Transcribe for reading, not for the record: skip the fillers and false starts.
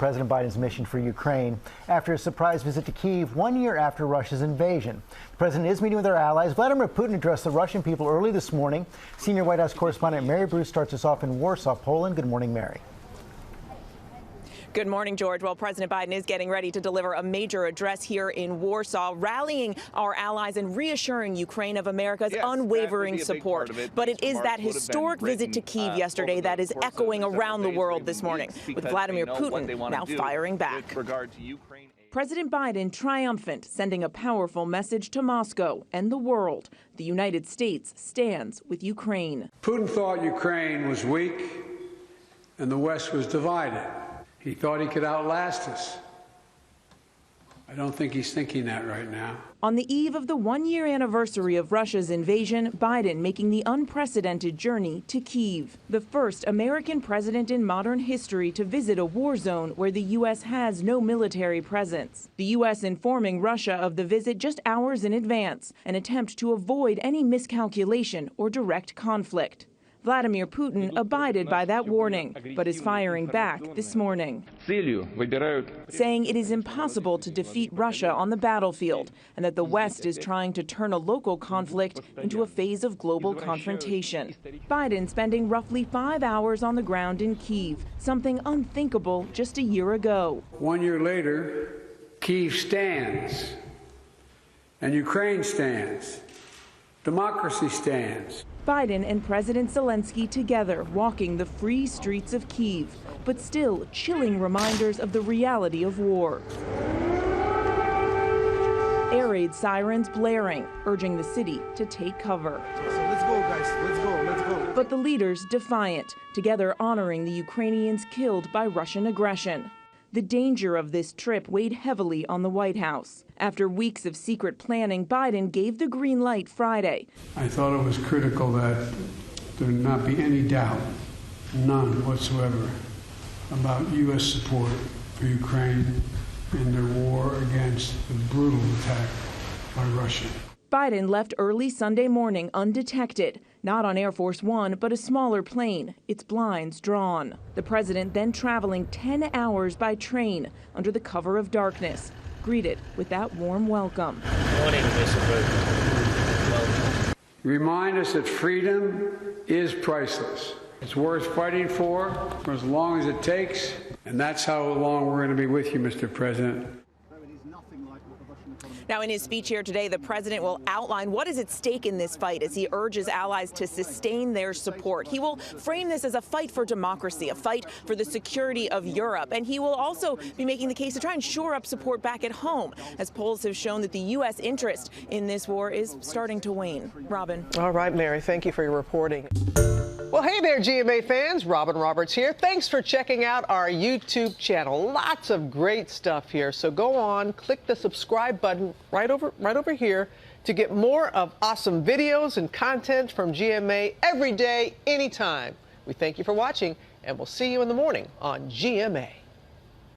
President Biden's mission for Ukraine after a surprise visit to Kyiv 1 year after Russia's invasion. The president is meeting with our allies. Vladimir Putin addressed the Russian people early this morning. Senior White House correspondent Mary Bruce starts us off in Warsaw, Poland. Good morning, Mary. Good morning, George. Well, President Biden is getting ready to deliver a major address here in Warsaw, rallying our allies and reassuring Ukraine of America's unwavering support. But it is that historic visit to Kyiv yesterday that is echoing around the world this morning, with Vladimir Putin now firing back. President Biden triumphant, sending a powerful message to Moscow and the world. The United States stands with Ukraine. Putin thought Ukraine was weak and the West was divided. He thought he could outlast us. I don't think he's thinking that right now. On the eve of the one-year anniversary of Russia's invasion, Biden making the unprecedented journey to Kyiv, the first American president in modern history to visit a war zone where the U.S. has no military presence. The U.S. informing Russia of the visit just hours in advance, an attempt to avoid any miscalculation or direct conflict. Vladimir Putin abided by that warning, but is firing back this morning, saying it is impossible to defeat Russia on the battlefield and that the West is trying to turn a local conflict into a phase of global confrontation. Biden spending roughly 5 hours on the ground in Kyiv, something unthinkable just a year ago. 1 year later, Kyiv stands, and Ukraine stands. Democracy stands. Biden and President Zelensky together walking the free streets of Kyiv, but still chilling reminders of the reality of war. Air raid sirens blaring, urging the city to take cover. So let's go, guys. Let's go. Let's go. But the leaders defiant, together honoring the Ukrainians killed by Russian aggression. The danger of this trip weighed heavily on the White House. After weeks of secret planning, Biden gave the green light Friday. I thought it was critical that there not be any doubt, none whatsoever, about U.S. support for Ukraine in their war against the brutal attack by Russia. Biden left early Sunday morning undetected, not on Air Force One, but a smaller plane, its blinds drawn. The president then traveling 10 hours by train under the cover of darkness, greeted with that warm welcome. Morning, Mr. President. Welcome. Remind us that freedom is priceless. It's worth fighting for as long as it takes, and that's how long we're going to be with you, Mr. President. Now, in his speech here today, the president will outline what is at stake in this fight as he urges allies to sustain their support. He will frame this as a fight for democracy, a fight for the security of Europe. And he will also be making the case to try and shore up support back at home, as polls have shown that the U.S. interest in this war is starting to wane. Robin. All right, Mary, thank you for your reporting. Well, hey there, GMA fans. Robin Roberts here. Thanks for checking out our YouTube channel. Lots of great stuff here. So go on, click the subscribe button right over here to get more of awesome videos and content from GMA every day, anytime. We thank you for watching, and we'll see you in the morning on GMA.